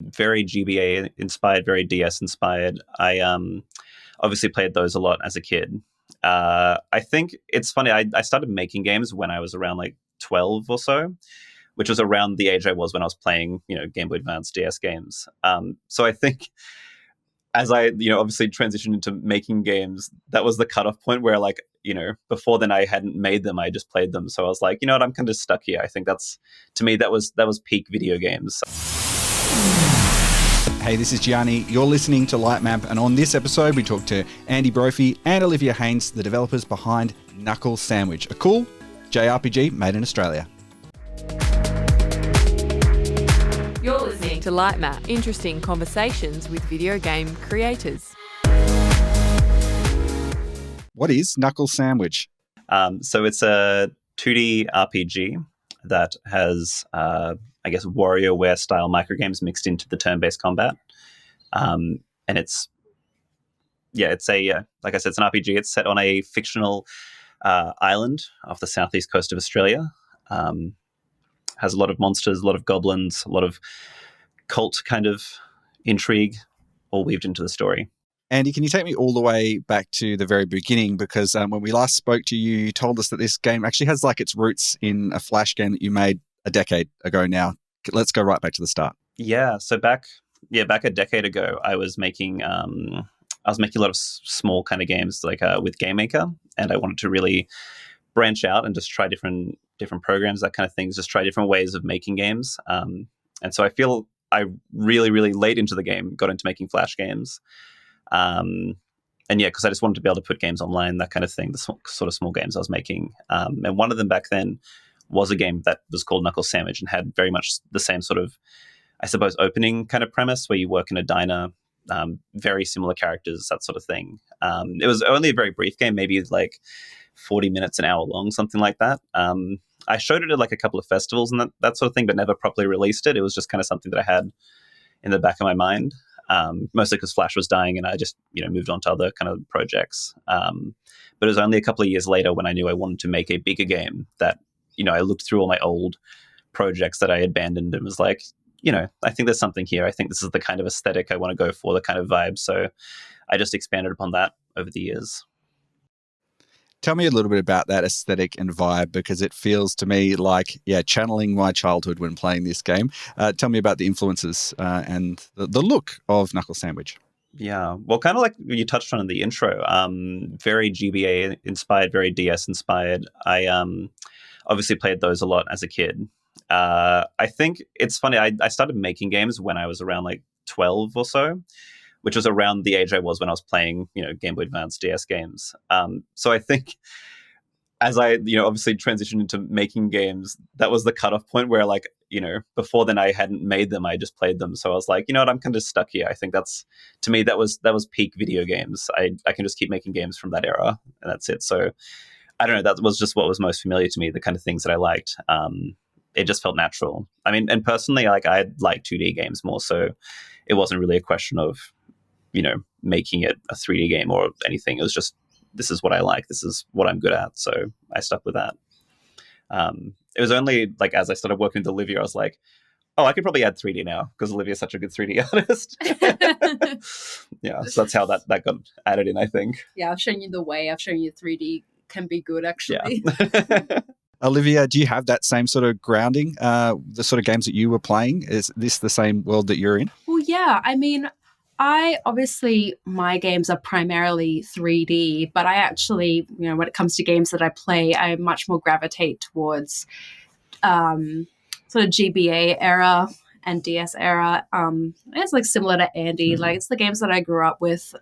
Very GBA inspired, very DS inspired. I obviously played those a lot as a kid. I think it's funny. I started making games when I was around like 12 or so, which was around the age I was when I was playing, Gameboy Advance DS games. So I think as I, obviously transitioned into making games, that was the cutoff point where like, before then I hadn't made them, I just played them. So I was like, what, I'm kind of stuck here. I think to me, that was peak video games. Hey, this is Gianni. You're listening to Lightmap, and on this episode, we talk to Andy Brophy and Olivia Haines, the developers behind KNUCKLE Sandwich, a cool JRPG made in Australia. You're listening to Lightmap, interesting conversations with video game creators. What is KNUCKLE Sandwich? So it's a 2D RPG that has, WarioWare style microgames mixed into the turn-based combat. And it's a, like I said, it's an RPG. It's set on a fictional island off the southeast coast of Australia. Has a lot of monsters, a lot of goblins, a lot of cult kind of intrigue all weaved into the story. Andy, can you take me all the way back to the very beginning? Because when we last spoke to you, you told us that this game actually has like its roots in a Flash game that you made a decade ago now. Let's go right back to the start. Yeah, so back a decade ago, I was making a lot of small kind of games like with Game Maker, and I wanted to really branch out and just try different programs, that kind of things, just try different ways of making games. And so I feel I really, really late into the game got into making Flash games. And yeah, because I just wanted to be able to put games online, that kind of thing, the sort of small games I was making. And one of them back then was a game that was called KNUCKLE Sandwich and had very much the same sort of, I suppose, opening kind of premise where you work in a diner, very similar characters, that sort of thing. It was only a very brief game, maybe like 40 minutes, an hour long, something like that. I showed it at like a couple of festivals and that sort of thing, but never properly released it. It was just kind of something that I had in the back of my mind, mostly because Flash was dying and I just, moved on to other kind of projects. But it was only a couple of years later when I knew I wanted to make a bigger game that, I looked through all my old projects that I abandoned and was like, I think there's something here. I think this is the kind of aesthetic I want to go for, the kind of vibe. So I just expanded upon that over the years. Tell me a little bit about that aesthetic and vibe, because it feels to me like, channeling my childhood when playing this game. Tell me about the influences and the look of KNUCKLE Sandwich. Yeah, well, kind of like you touched on in the intro, very GBA inspired, very DS inspired. I obviously played those a lot as a kid. I think it's funny, I started making games when I was around like 12 or so, which was around the age I was when I was playing, Gameboy Advance DS games. So I think as I, obviously transitioned into making games, that was the cutoff point where like, before then I hadn't made them, I just played them. So I was like, what, I'm kind of stuck here. I think to me, that was peak video games. I can just keep making games from that era and that's it. So I don't know, that was just what was most familiar to me, the kind of things that I liked. It just felt natural. I mean, and personally, like I like 2D games more, so it wasn't really a question of, making it a 3D game or anything. It was just, this is what I like. This is what I'm good at. So I stuck with that. It was only like, as I started working with Olivia, I was like, oh, I could probably add 3D now because Olivia's such a good 3D artist. Yeah. So that's how that got added in, I think. Yeah. I've shown you the way. I've shown you 3D can be good, actually. Yeah. Olivia, do you have that same sort of grounding, the sort of games that you were playing? Is this the same world that you're in? Well, yeah. I mean, my games are primarily 3D, but I actually, when it comes to games that I play, I much more gravitate towards sort of GBA era and DS era. It's like similar to Andy, like it's the games that I grew up with.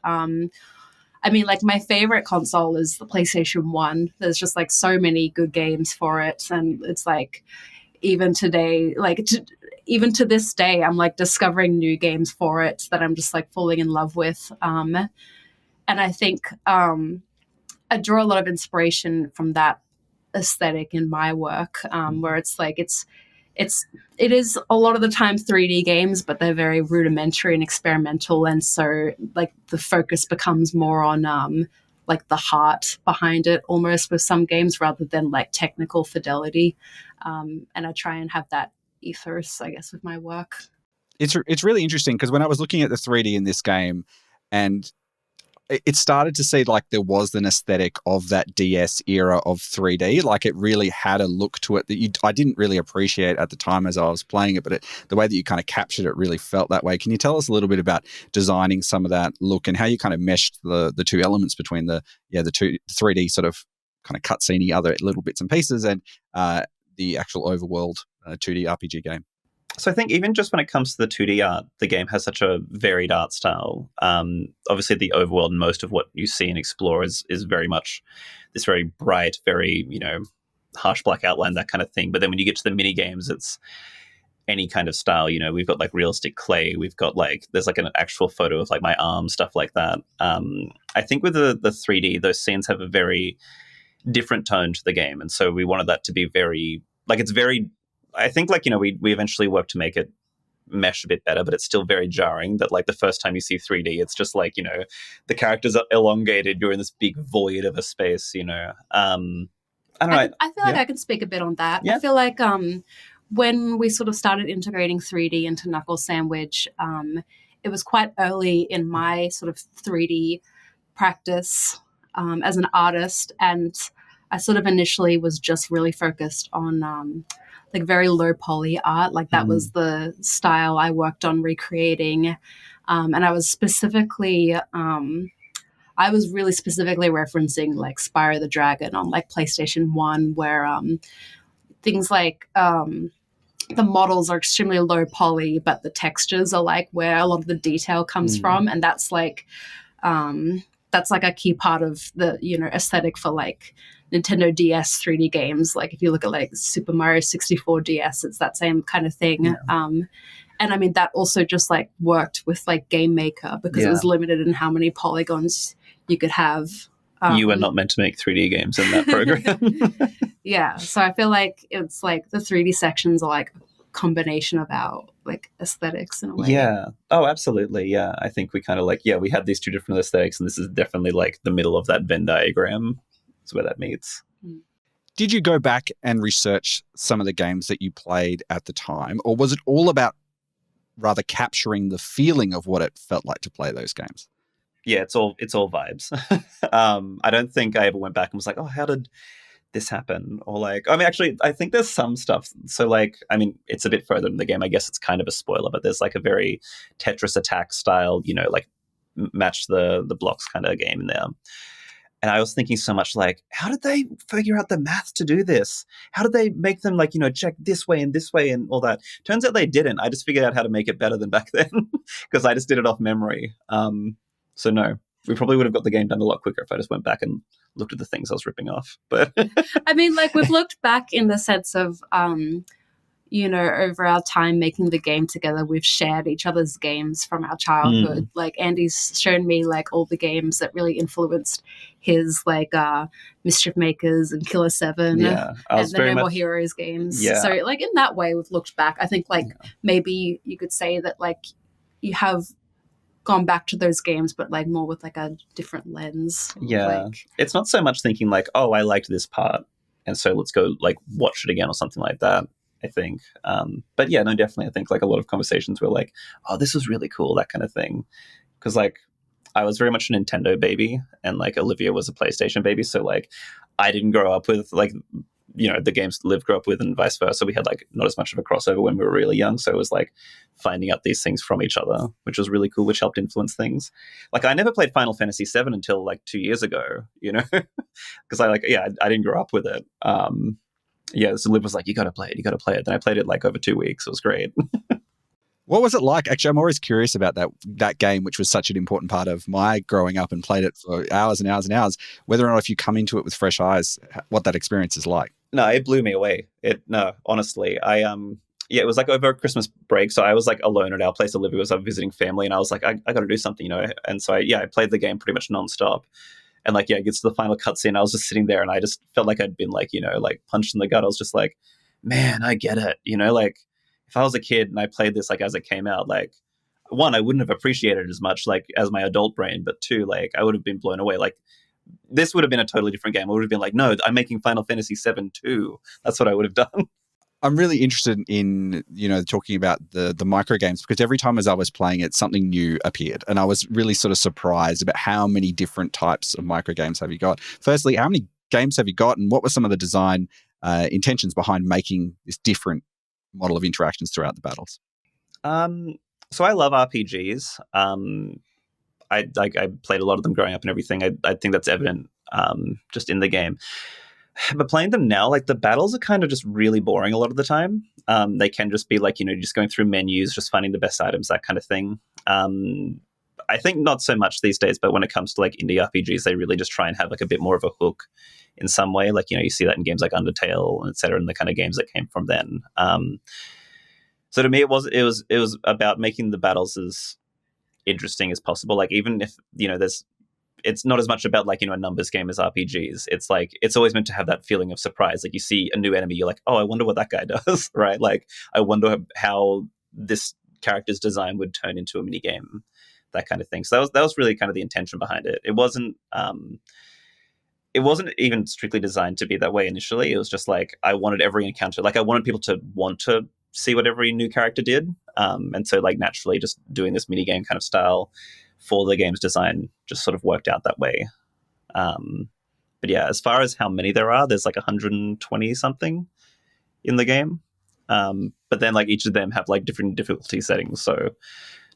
I mean, like my favorite console is the PlayStation 1. There's just like so many good games for it. And it's like, even today, even to this day, I'm like discovering new games for it that I'm just like falling in love with. And I think I draw a lot of inspiration from that aesthetic in my work, where it's like, it is a lot of the time 3D games, but they're very rudimentary and experimental. And so like the focus becomes more on like the heart behind it almost with some games rather than like technical fidelity. And I try and have that ethos, I guess, with my work. It's really interesting because when I was looking at the 3D in this game, and it started to see like there was an aesthetic of that DS era of 3D. Like it really had a look to it that I didn't really appreciate at the time as I was playing it, but the way that you kind of captured it really felt that way. Can you tell us a little bit about designing some of that look and how you kind of meshed the two elements between the 3D sort of kind of cutscene-y other little bits and pieces and the actual overworld 2D RPG game? So I think even just when it comes to the 2D art, the game has such a varied art style. Obviously, the overworld and most of what you see and explore is very much this very bright, very, harsh black outline, that kind of thing. But then when you get to the mini games, it's any kind of style. We've got like realistic clay. We've got there's like an actual photo of like my arm, stuff like that. I think with the 3D, those scenes have a very different tone to the game. And so we wanted that to be very, it's very, I think we eventually worked to make it mesh a bit better, but it's still very jarring that the first time you see 3D, it's just the characters are elongated. You're in this big void of a space, I don't know. I feel like I can speak a bit on that. Yeah. I feel like when we sort of started integrating 3D into Knuckle Sandwich, it was quite early in my sort of 3D practice as an artist, and I sort of initially was just really focused on very low poly art. That was the style I worked on recreating. And I was really specifically referencing Spyro the Dragon on PlayStation 1, where things the models are extremely low poly, but the textures are where a lot of the detail comes from. And that's a key part of the, aesthetic for Nintendo DS 3D games. If you look at Super Mario 64 DS, it's that same kind of thing. Yeah. And I mean, that also just worked with Game Maker because it was limited in how many polygons you could have. You were not meant to make 3D games in that program. Yeah. So I feel it's the 3D sections are a combination of our aesthetics in a way. Yeah. Oh, absolutely. Yeah. I think we kind of we had these two different aesthetics, and this is definitely the middle of that Venn diagram. Is where that meets. Did you go back and research some of the games that you played at the time, or was it all about rather capturing the feeling of what it felt like to play those games? Yeah, it's all vibes. I don't think I ever went back and was how did this happen? Or actually, I think there's some stuff. So it's a bit further in the game. I guess it's kind of a spoiler, but there's a very Tetris attack style, match the blocks kind of game in there. And I was thinking so much how did they figure out the math to do this? How did they make them check this way and all that? Turns out they didn't. I just figured out how to make it better than back then because I just did it off memory. So no, we probably would have got the game done a lot quicker if I just went back and looked at the things I was ripping off. But I mean, we've looked back in the sense of, over our time making the game together, we've shared each other's games from our childhood. Andy's shown me all the games that really influenced his Mischief Makers and Killer 7 and the No More Heroes games. Yeah. So in that way, we've looked back. I think maybe you could say that you have gone back to those games, but more with a different lens. Yeah. It's not so much thinking oh, I liked this part, and so let's go watch it again or something like that, I think. But yeah, no, definitely. I think a lot of conversations were oh, this was really cool, that kind of thing. Because I was very much a Nintendo baby, and Olivia was a PlayStation baby. So I didn't grow up with the games Liv grew up with, and vice versa. We had not as much of a crossover when we were really young. So it was finding out these things from each other, which was really cool, which helped influence things. I never played Final Fantasy VII until 2 years ago, because I didn't grow up with it. So Liv was you got to play it. Then I played it over 2 weeks. It was great. What was it like? Actually, I'm always curious about that game, which was such an important part of my growing up and played it for hours and hours and hours, whether or not if you come into it with fresh eyes, what that experience is like. No, it blew me away. Honestly, it was over Christmas break. So I was alone at our place. Olivia was visiting family, and I was I got to do something, And so I played the game pretty much nonstop. And it gets to the final cutscene. I was just sitting there, and I just felt I'd been punched in the gut. I was just man, I get it. If I was a kid and I played this as it came out, one, I wouldn't have appreciated it as much as my adult brain, but two, I would have been blown away. This would have been a totally different game. I would have been no, I'm making Final Fantasy VII too. That's what I would have done. I'm really interested in, talking about the micro games, because every time as I was playing it, something new appeared. And I was really sort of surprised about how many different types of micro games have you got. Firstly, how many games have you got, and what were some of the design intentions behind making this different model of interactions throughout the battles? So I love RPGs. I played a lot of them growing up and everything. I think that's evident just in the game. But playing them now, like the battles are kind of just really boring a lot of the time. They can just be like, just going through menus, just finding the best items, that kind of thing. I think not so much these days, but when it comes to like indie RPGs, they really just try and have like a bit more of a hook in some way. Like, you see that in games like Undertale, et cetera, and the kind of games that came from then. So to me, it was about making the battles as interesting as possible. Like, even if, it's not as much about like, a numbers game as RPGs. It's like, it's always meant to have that feeling of surprise. Like, you see a new enemy, you're like, oh, I wonder what that guy does, right? Like, I wonder how this character's design would turn into a mini game, that kind of thing. So that was really kind of the intention behind it. It wasn't even strictly designed to be that way initially. It was just like, I wanted every encounter, like I wanted people to want to see what every new character did. And so like naturally just doing this mini game kind of style for the game's design just sort of worked out that way. But yeah, as far as how many there are, there's like 120 something in the game. But then like each of them have like different difficulty settings. So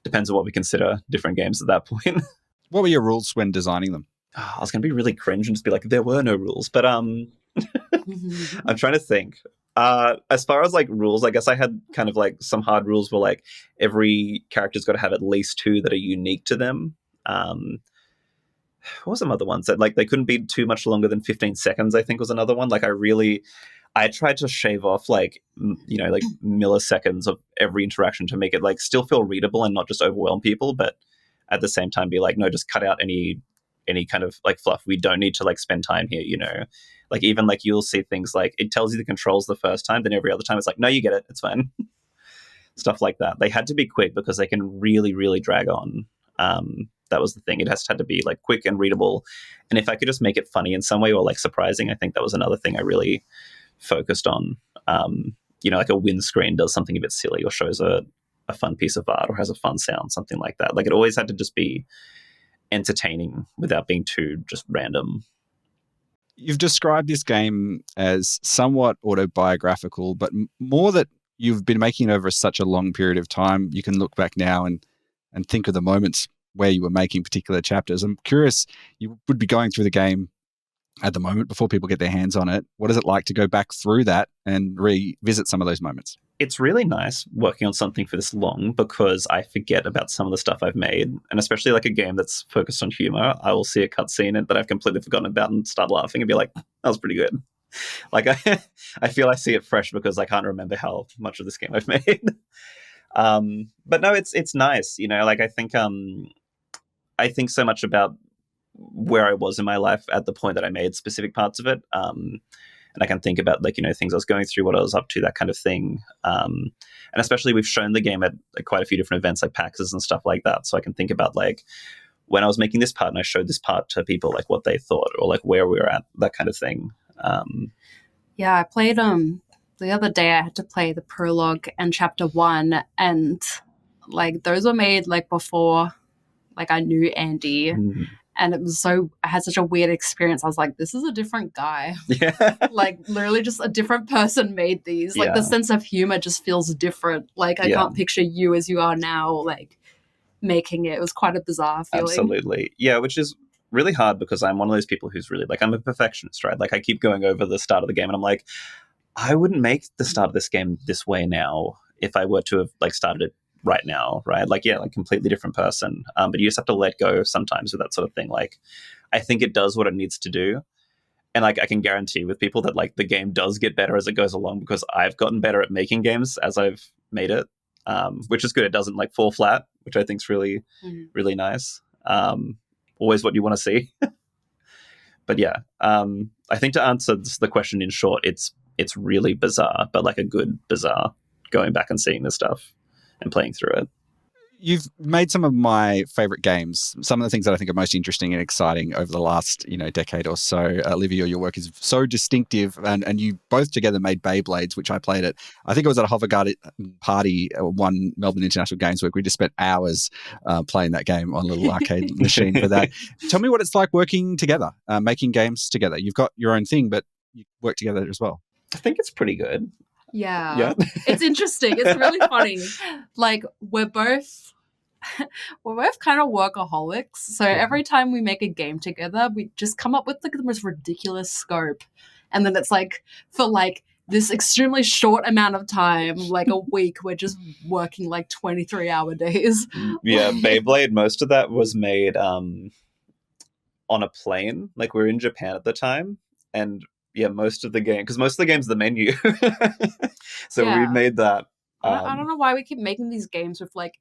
depends on what we consider different games at that point. What were your rules when designing them? I was going to be really cringe and just be like, there were no rules. But I'm trying to think. As far as like rules, I guess I had kind of like some hard rules where like every character's got to have at least 2 that are unique to them. What were some other ones that like they couldn't be too much longer than 15 seconds, I think was another one. Like I tried to shave off like, like milliseconds of every interaction to make it like still feel readable and not just overwhelm people, but at the same time be like, no, just cut out any kind of like fluff. We don't need to like spend time here, Like even like you'll see things like it tells you the controls the first time, then every other time it's like, no, you get it, it's fine. Stuff like that. They had to be quick because they can really, really drag on. That was the thing. It had to be like quick and readable. And if I could just make it funny in some way or like surprising, I think that was another thing I really focused on. Like a windscreen does something a bit silly or shows a fun piece of art or has a fun sound, something like that. Like it always had to just be entertaining without being too just random. You've described this game as somewhat autobiographical, but more that you've been making it over such a long period of time. You can look back now and think of the moments where you were making particular chapters. I'm curious, you would be going through the game at the moment before people get their hands on it. What is it like to go back through that and revisit some of those moments? It's really nice working on something for this long because I forget about some of the stuff I've made. And especially like a game that's focused on humor, I will see a cutscene that I've completely forgotten about and start laughing and be like, that was pretty good. Like I feel I see it fresh because I can't remember how much of this game I've made. But no, it's nice. Like I think so much about where I was in my life at the point that I made specific parts of it. And I can think about like, things I was going through, what I was up to, that kind of thing. And especially we've shown the game at like, quite a few different events like PAXs and stuff like that. So I can think about like when I was making this part and I showed this part to people, like what they thought or like where we were at, that kind of thing. Yeah, I played the other day I had to play the prologue and chapter 1, and like those were made like before like I knew Andy. Mm. And I had such a weird experience. I was like, this is a different guy. Yeah. Like literally just a different person made these. Like the sense of humor just feels different. Like I can't picture you as you are now, like making it. It was quite a bizarre feeling. Absolutely. Yeah, which is really hard because I'm one of those people who's really like, I'm a perfectionist, right? Like I keep going over the start of the game and I'm like, I wouldn't make the start of this game this way now if I were to have like started it right now, right? Like, yeah, like completely different person. But you just have to let go sometimes with that sort of thing. Like, I think it does what it needs to do. And like, I can guarantee with people that like the game does get better as it goes along because I've gotten better at making games as I've made it, which is good. It doesn't like fall flat, which I think is really, really nice. Always what you want to see. But yeah, I think to answer the question in short, it's really bizarre, but like a good bizarre going back and seeing this stuff and playing through it. You've made some of my favorite games, some of the things that I think are most interesting and exciting over the last, decade or so. Olivia, your work is so distinctive, and you both together made Beyblades, which I played at, I think it was at a Hoverguard party at one Melbourne International Games Week. We just spent hours playing that game on a little arcade machine for that. Tell me what it's like working together, making games together. You've got your own thing, but you work together as well. I think it's pretty good. Yeah. It's interesting. It's really funny. Like we're both kind of workaholics. So every time we make a game together, we just come up with like the most ridiculous scope. And then it's like for like this extremely short amount of time, like a week, we're just working like 23-hour days. Yeah, Beyblade, most of that was made on a plane. Like we were in Japan at the time, and most of the game, because most of the game's the menu. So we made that. I don't know why we keep making these games with like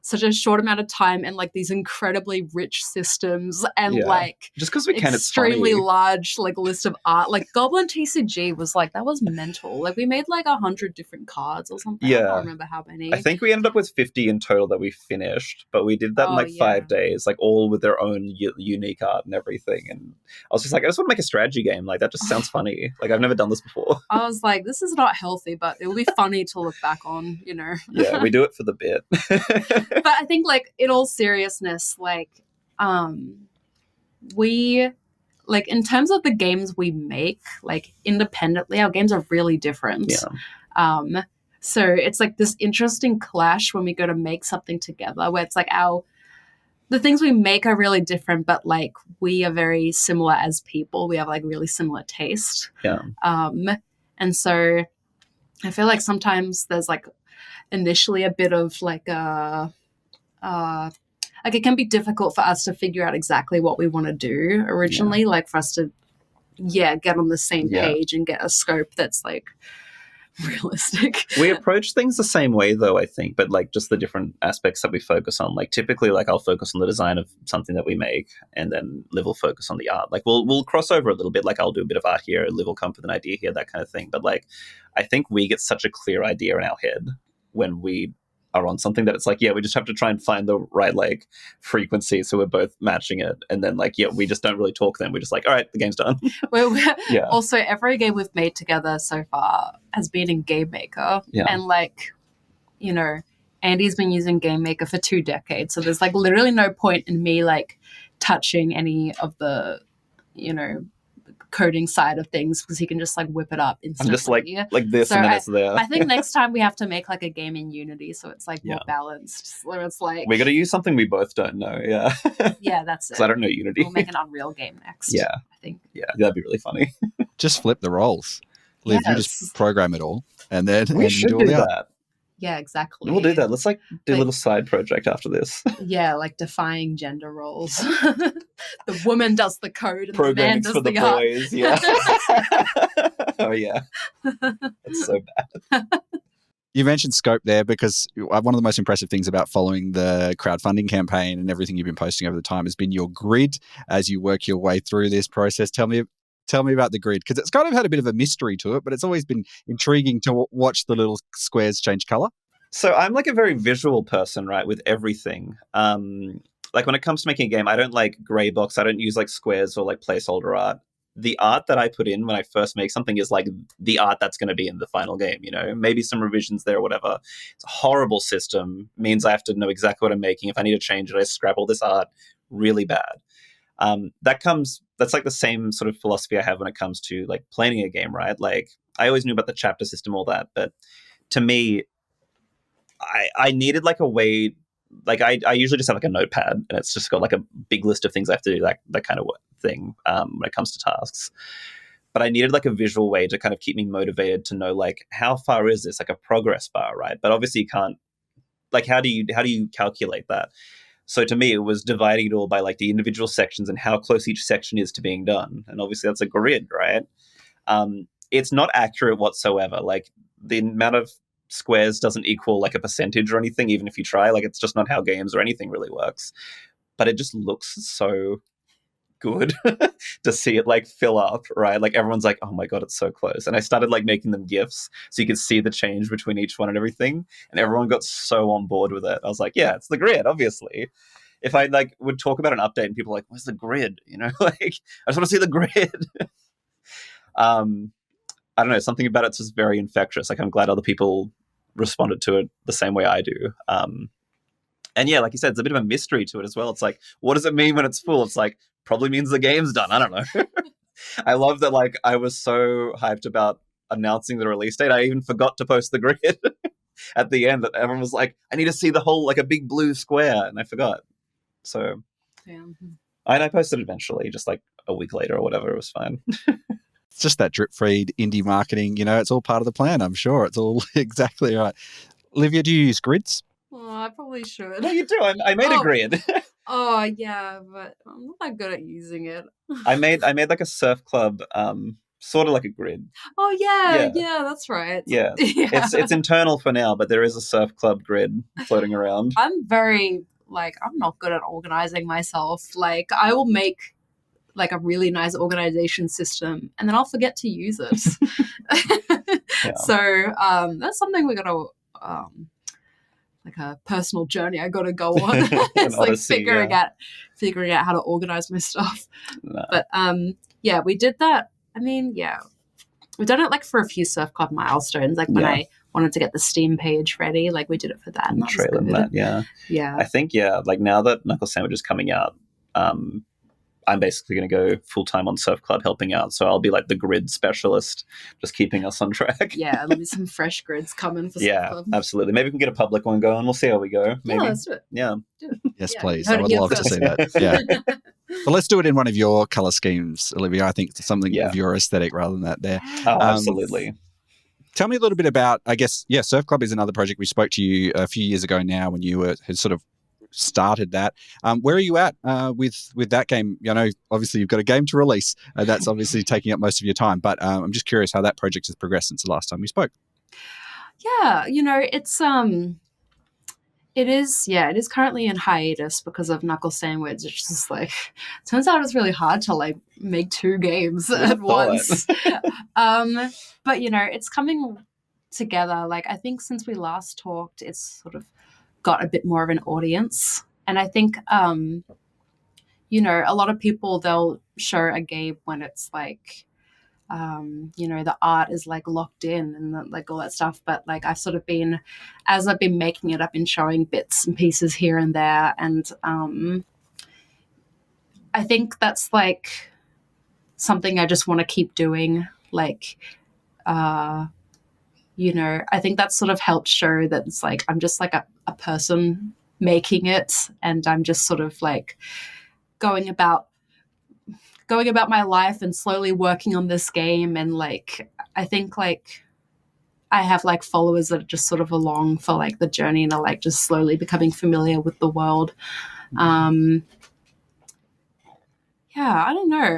such a short amount of time and like these incredibly rich systems and like just because we can, extremely it's funny. large like list of art. Like Goblin TCG was like, that was mental. Like we made like 100 different cards or something. I don't remember how many. I think we ended up with 50 in total that we finished, but we did that in like 5 days, like all with their own unique art and everything. And I was just like, I just want to make a strategy game. Like that just sounds funny. Like I've never done this before. I was like, this is not healthy, but it will be funny to look back on, Yeah, we do it for the bit. But I think like in all seriousness, like we like in terms of the games we make, like independently, our games are really different. So it's like this interesting clash when we go to make something together where it's like the things we make are really different, but like we are very similar as people. We have like really similar taste. And so I feel like sometimes there's like initially a bit of like like it can be difficult for us to figure out exactly what we want to do originally, like for us to get on the same page and get a scope that's like realistic. We approach things the same way though, I think, but like just the different aspects that we focus on. Like typically like I'll focus on the design of something that we make, and then Liv will focus on the art. Like we'll cross over a little bit, like I'll do a bit of art here, Liv will come up with an idea here, that kind of thing. But like I think we get such a clear idea in our head when we are on something that it's like, we just have to try and find the right like frequency so we're both matching it, and then like we just don't really talk then. We're just like, all right, the game's done. Also every game we've made together so far has been in Game Maker, and like Andy's been using Game Maker for 2 decades, so there's like literally no point in me like touching any of the coding side of things because he can just like whip it up instantly. I'm just like this, so and then it's there. I think next time we have to make like a game in Unity so it's like more balanced, where it's like we got to use something we both don't know. That's it. Because I don't know Unity. We'll make an Unreal game next. I think. That'd be really funny. Just flip the roles. Liv, you just program it all, and then we should do that. Yeah, exactly. We'll do that. Let's like do a little side project after this. Yeah, like defying gender roles. The woman does the code and the man does for the art. boys. Oh yeah, that's so bad. You mentioned scope there because one of the most impressive things about following the crowdfunding campaign and everything you've been posting over the time has been your grid as you work your way through this process. Tell me about the grid, because it's kind of had a bit of a mystery to it, but it's always been intriguing to watch the little squares change color. So I'm like a very visual person, right, with everything. Like when it comes to making a game, I don't like gray box. I don't use like squares or like placeholder art. The art that I put in when I first make something is like the art that's going to be in the final game, maybe some revisions there or whatever. It's a horrible system, means I have to know exactly what I'm making. If I need to change it, I scrap all this art really bad. That's like the same sort of philosophy I have when it comes to like planning a game, right? Like I always knew about the chapter system, all that, but to me, I needed like a way, like I usually just have like a notepad and it's just got like a big list of things I have to do, like that kind of thing when it comes to tasks. But I needed like a visual way to kind of keep me motivated to know like how far is this, like a progress bar, right? But obviously you can't, like how do you calculate that? So to me, it was dividing it all by like the individual sections and how close each section is to being done. And obviously that's a grid, right? It's not accurate whatsoever. Like the amount of squares doesn't equal like a percentage or anything, even if you try. Like it's just not how games or anything really works. But it just looks so good to see it like fill up, right? Like everyone's like, oh my God, it's so close. And I started like making them GIFs so you could see the change between each one and everything. And everyone got so on board with it. I was like, yeah, it's the grid, obviously. If I like would talk about an update and people are like, where's the grid? You know, like I just want to see the grid. I don't know, something about it's just very infectious. Like I'm glad other people responded to it the same way I do. And yeah, like you said, it's a bit of a mystery to it as well. It's like, what does it mean when it's full? It's like, probably means the game's done. I don't know. I love that, like, I was so hyped about announcing the release date. I even forgot to post the grid at the end. That everyone was like, I need to see the whole, like, a big blue square. And I forgot. So, Yeah. and I posted it eventually, just like a week later or whatever. It was fine. It's just that drip-feed indie marketing. You know, it's all part of the plan, I'm sure. It's all exactly right. Olivia, do you use grids? Oh, I probably should. No, you do. I made a grid. Oh yeah, but I'm not that good at using it. I made like a surf club, sort of like a grid. Oh yeah, that's right. Yeah. It's internal for now, but there is a surf club grid floating around. I'm not good at organizing myself. Like I will make like a really nice organization system and then I'll forget to use it. Yeah. So that's something we gotta like a personal journey I gotta go on. It's like odyssey, figuring out how to organize my stuff. No. But yeah, we did that. I mean, yeah. We've done it like for a few surf club milestones, like when I wanted to get the Steam page ready, like we did it for that. And that was good. That, yeah. Yeah. I think, like now that Knuckle Sandwich is coming out, I'm basically going to go full-time on Surf Club helping out. So I'll be like the grid specialist, just keeping us on track. Yeah, there'll be some fresh grids coming for Surf Club. Absolutely. Maybe we can get a public one going. We'll see how we go. Maybe. Yeah, let's do it. Yeah. Yes, Yeah, please. you I heard it would here love to first. see that. Yeah. But let's do it in one of your color schemes, Olivia. I think it's something of your aesthetic rather than that there. Oh, absolutely. Tell me a little bit about, I guess, Surf Club is another project. We spoke to you a few years ago now when you had sort of started that. Where are you at with that game? You know, obviously you've got a game to release. That's obviously taking up most of your time. But I'm just curious how that project has progressed since the last time we spoke. Yeah, you know, it is currently in hiatus because of Knuckle Sandwich. It's just like, turns out it's really hard to like make two games at once. But you know, it's coming together. Like I think since we last talked, it's sort of got a bit more of an audience. And I think, you know, a lot of people, they'll show a game when it's like, you know, the art is like locked in and like all that stuff. But like I've sort of been, as I've been making it, I've been showing bits and pieces here and there. And I think that's like something I just want to keep doing. Like, you know, I think that sort of helped show that it's like, I'm just like a person making it. And I'm just sort of like going about my life and slowly working on this game. And like I think like I have like followers that are just sort of along for like the journey and are like just slowly becoming familiar with the world. Yeah, I don't know.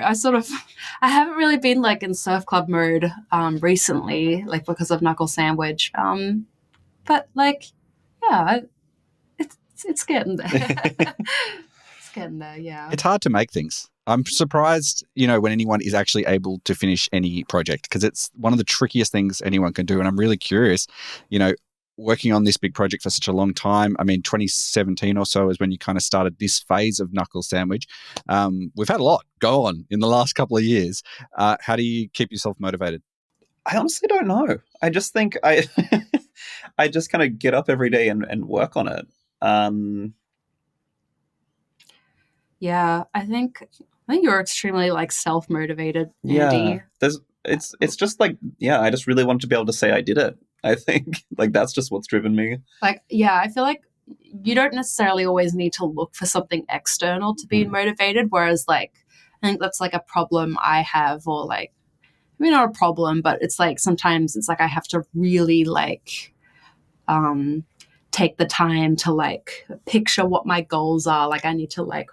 I haven't really been like in Surf Club mode recently, like because of Knuckle Sandwich. But like, yeah, it's getting there. It's getting there, yeah. It's hard to make things. I'm surprised, you know, when anyone is actually able to finish any project, because it's one of the trickiest things anyone can do. And I'm really curious, you know, working on this big project for such a long time. I mean, 2017 or so is when you kind of started this phase of Knuckle Sandwich. We've had a lot go on in the last couple of years. How do you keep yourself motivated? I honestly don't know. I just think I just kind of get up every day and work on it. Yeah, I think you're extremely like self-motivated, Andy. Yeah, it's just like, I just really wanted to be able to say I did it. I think like that's just what's driven me. Like, yeah, I feel like you don't necessarily always need to look for something external to be motivated. Whereas like, I think that's like a problem I have, or like, maybe not a problem, but it's like sometimes it's like I have to really like take the time to like picture what my goals are. Like I need to like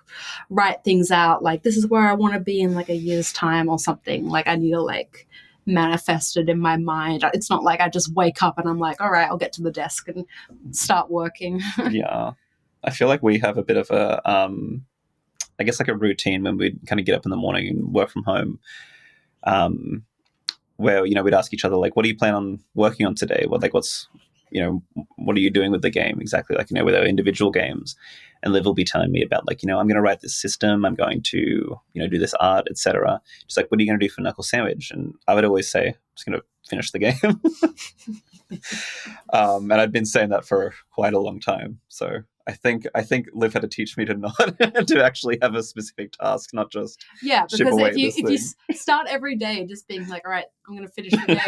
write things out. Like this is where I want to be in like a year's time or something. Like I need to like manifest it in my mind. It's not like I just wake up and I'm like, all right, I'll get to the desk and start working. Yeah. I feel like we have a bit of a I guess, like a routine when we'd kind of get up in the morning and work from home, where, you know, we'd ask each other, like, what do you plan on working on today? What are you doing with the game exactly? Like, you know, with our individual games. And Liv will be telling me about, like, you know, I'm going to write this system, I'm going to, you know, do this art, etc. She's like, what are you going to do for Knuckle Sandwich? And I would always say, I'm just going to finish the game. And I'd been saying that for quite a long time. So I think Liv had to teach me to not to actually have a specific task, not just because ship away if you start every day just being like, all right, I'm going to finish the game,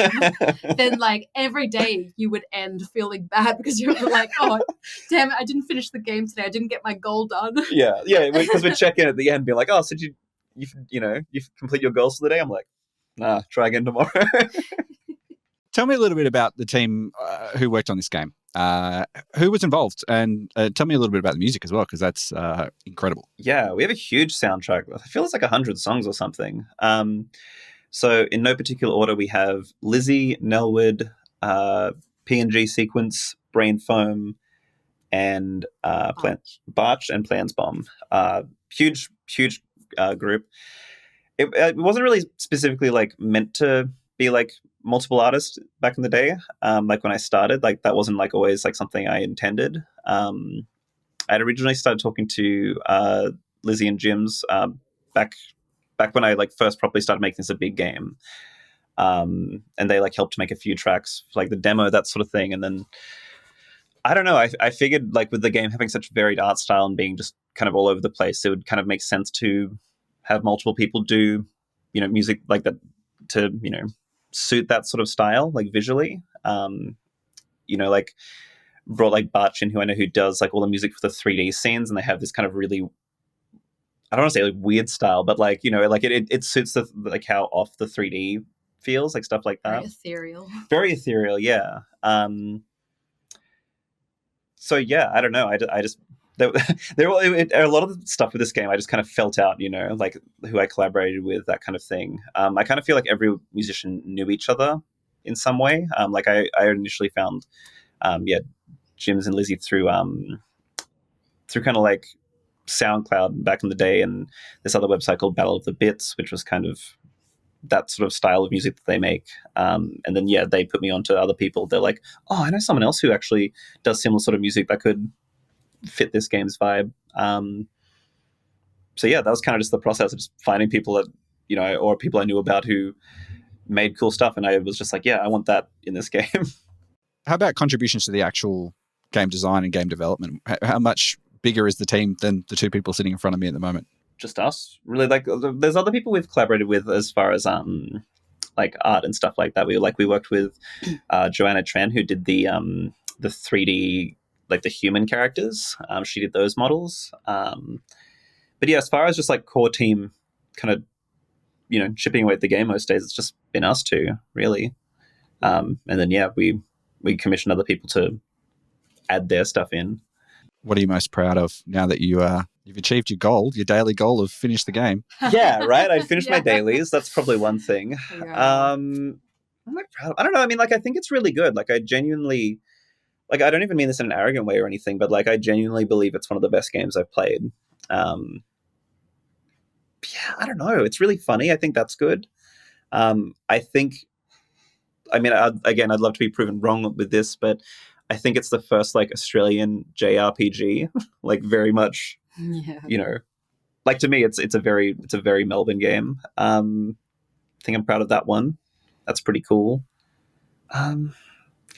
then like every day you would end feeling bad because you're like, oh, damn it, I didn't finish the game today. I didn't get my goal done. Yeah, because we'd check in at the end, be like, oh, so you've complete your goals for the day? I'm like, nah, try again tomorrow. Tell me a little bit about the team who worked on this game. Who was involved? And tell me a little bit about the music as well, because that's incredible. Yeah, we have a huge soundtrack. I feel it's like 100 songs or something. So in no particular order, we have Lizzie, Nelwood, PNG Sequence, Brain Foam, and Barch and Plans Bomb. Huge group. It wasn't really specifically like meant to be like multiple artists back in the day. Like when I started, like that wasn't like always like something I intended. I'd originally started talking to Lizzie and Jim's back when I like first properly started making this a big game. And they like helped make a few tracks for, like the demo, that sort of thing. And then I don't know, I figured like with the game having such varied art style and being just kind of all over the place, it would kind of make sense to have multiple people do, you know, music like that to, you know, suit that sort of style, like visually. You know, like brought like Barch in, who I know who does like all the music for the 3D scenes, and they have this kind of really, I don't want to say like weird style, but like, you know, like it suits the like how off the 3D feels, like stuff like that. Very ethereal, yeah. So yeah, I don't know. I just there a lot of the stuff with this game I just kind of felt out, you know, like who I collaborated with, that kind of thing. I kind of feel like every musician knew each other in some way. Like I initially found, Jim's and Lizzie through kind of like SoundCloud back in the day, and this other website called Battle of the Bits, which was kind of that sort of style of music that they make. And then, yeah, they put me onto other people. They're like, oh, I know someone else who actually does similar sort of music that could fit this game's vibe. So yeah, that was kind of just the process of just finding people that, you know, or people I knew about who made cool stuff. And I was just like, yeah, I want that in this game. How about contributions to the actual game design and game development? How much bigger is the team than the two people sitting in front of me at the moment? Just us, really. Like there's other people we've collaborated with as far as like art and stuff like that. We worked with Joanna Tran, who did the 3D, like the human characters. She did those models. But yeah, as far as just like core team kind of, you know, chipping away at the game most days, it's just been us two, really. And then yeah, we commissioned other people to add their stuff in. What are you most proud of now that you've achieved your goal, your daily goal of finish the game? Yeah, right. I finished my dailies. That's probably one thing. Yeah. I'm like proud. I don't know. I mean, like I think it's really good. Like I genuinely, like I don't even mean this in an arrogant way or anything, but like I genuinely believe it's one of the best games I've played. Yeah, I don't know. It's really funny. I think that's good. I think, I mean, I'd love to be proven wrong with this, but I think it's the first like Australian JRPG, like very much, you know, like to me, it's a very Melbourne game. I think I'm proud of that one. That's pretty cool. Yeah,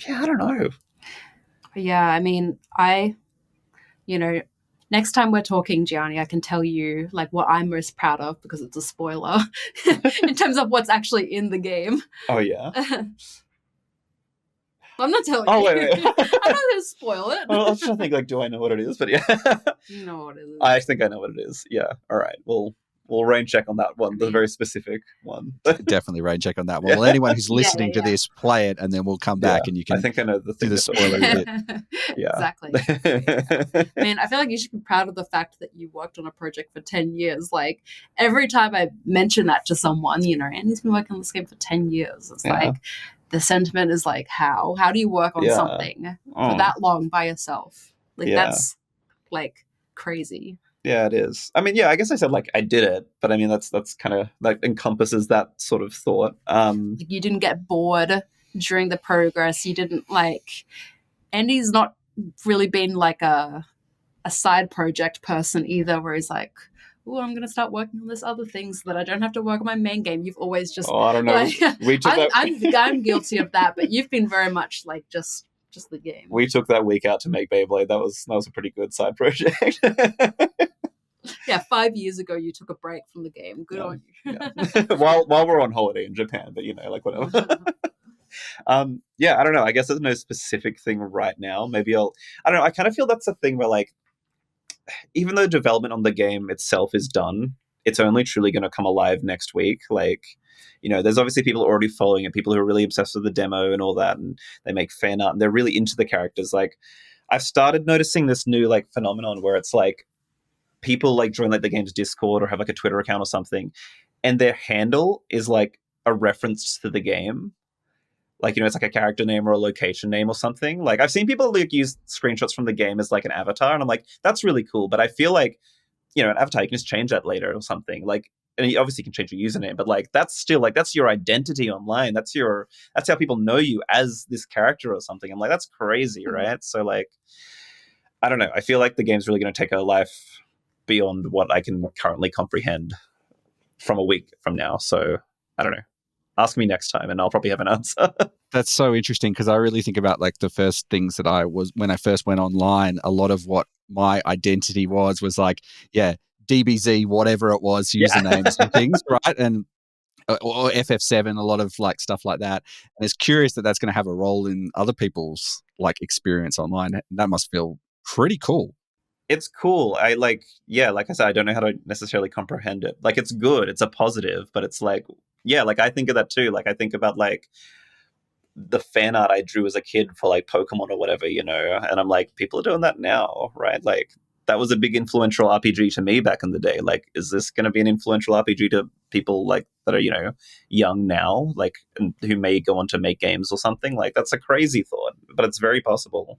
I don't know. Yeah, I mean, you know, next time we're talking, Gianni, I can tell you like what I'm most proud of because it's a spoiler in terms of what's actually in the game. Oh yeah. I'm not telling you. Oh wait. I'm not going to spoil it. Well, I was trying to think like, do I know what it is? But yeah. You know what it is. I think I know what it is. Yeah. All right. We'll rain check on that one, the very specific one. Definitely rain check on that one. Well, anyone who's listening to this, play it, and then we'll come back and you can. I think I know the thing. Do the spoiler bit. Yeah, exactly. I mean, I feel like you should be proud of the fact that you worked on a project for 10 years. Like every time I mention that to someone, you know, and he's been working on this game for 10 years. It's like the sentiment is like, how do you work on something for that long by yourself? Like that's like crazy. Yeah, it is. I mean, yeah, I guess I said like I did it, but I mean that's kind of like encompasses that sort of thought. You didn't get bored during the progress. You didn't like. Andy's not really been like a side project person either, where he's like, oh, I'm going to start working on this other thing so that I don't have to work on my main game. You've always just... Oh, I don't know. Like, We took I'm guilty of that, but you've been very much like just the game. We took that week out to make Beyblade. That was a pretty good side project. Yeah, 5 years ago you took a break from the game. Good on you. Yeah. while we're on holiday in Japan, but like whatever. Yeah, I don't know. I guess there's no specific thing right now. Maybe I don't know. I kind of feel that's a thing where like, even though development on the game itself is done, it's only truly going to come alive next week. Like, there's obviously people already following it, people who are really obsessed with the demo and all that, and they make fan art and they're really into the characters. Like, I've started noticing this new like phenomenon where it's like people like join like the game's Discord or have like a Twitter account or something, and their handle is like a reference to the game. Like, it's like a character name or a location name or something. Like, I've seen people like use screenshots from the game as like an avatar, and I'm like, that's really cool. But I feel like, an avatar, you can just change that later or something. Like, and you obviously can change your username, but like, that's still like, that's your identity online. That's how people know you, as this character or something. I'm like, that's crazy, right? So like, I don't know. I feel like the game's really going to take a life beyond what I can currently comprehend from a week from now. So I don't know. Ask me next time and I'll probably have an answer. That's so interesting, because I really think about like the first things that when I first went online, a lot of what my identity was like, yeah, DBZ, whatever it was, usernames and things, right? And or FF7, a lot of like stuff like that. And it's curious that that's going to have a role in other people's like experience online. That must feel pretty cool. It's cool. Like I said, I don't know how to necessarily comprehend it. Like, it's good. It's a positive, but it's like, yeah, like I think of that too. Like, I think about like the fan art I drew as a kid for like Pokemon or whatever, and I'm like, people are doing that now, right? Like, that was a big influential RPG to me back in the day. Like, is this going to be an influential RPG to people like that are, young now, like, and who may go on to make games or something? Like, that's a crazy thought, but it's very possible.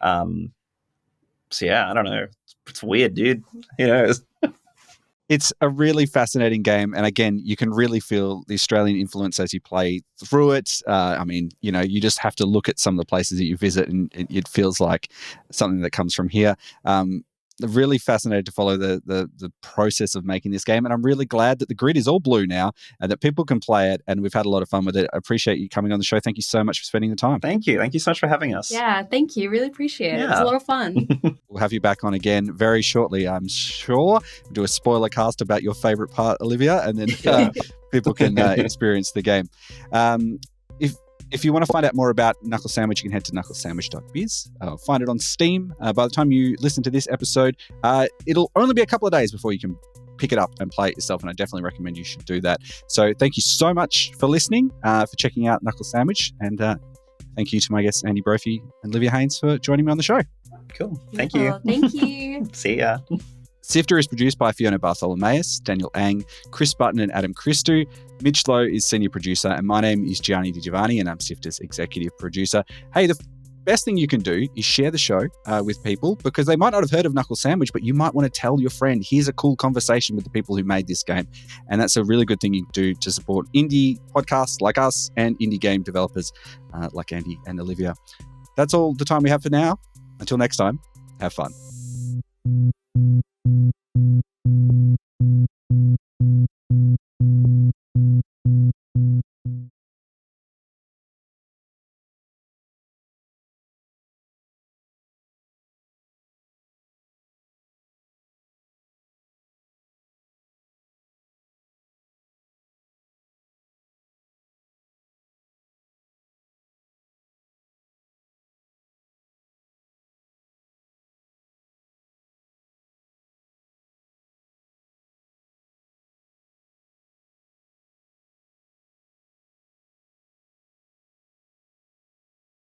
So yeah, I don't know. It's weird, dude. It's a really fascinating game. And again, you can really feel the Australian influence as you play through it. I mean, you just have to look at some of the places that you visit and it feels like something that comes from here. Really fascinated to follow the process of making this game. And I'm really glad that the grid is all blue now and that people can play it. And we've had a lot of fun with it. I appreciate you coming on the show. Thank you so much for spending the time. Thank you. Thank you so much for having us. Yeah, thank you. Really appreciate it. It was a lot of fun. We'll have you back on again very shortly, I'm sure. We'll do a spoiler cast about your favorite part, Olivia, and then people can experience the game. If you want to find out more about Knuckle Sandwich, you can head to knucklesandwich.biz. Find it on Steam. By the time you listen to this episode, it'll only be a couple of days before you can pick it up and play it yourself, and I definitely recommend you should do that. So thank you so much for listening, for checking out Knuckle Sandwich, and thank you to my guests Andy Brophy and Olivia Haines for joining me on the show. Cool. Thank you. Thank you. See ya. SIFTER is produced by Fiona Bartholomaeus, Daniel Ang, Chris Button and Adam Christou. Mitch Lowe is senior producer, and my name is Gianni Giovanni, and I'm SIFTER's executive producer. Hey, the best thing you can do is share the show with people, because they might not have heard of Knuckle Sandwich, but you might want to tell your friend, here's a cool conversation with the people who made this game. And that's a really good thing you can do to support indie podcasts like us and indie game developers like Andy and Olivia. That's all the time we have for now. Until next time, have fun.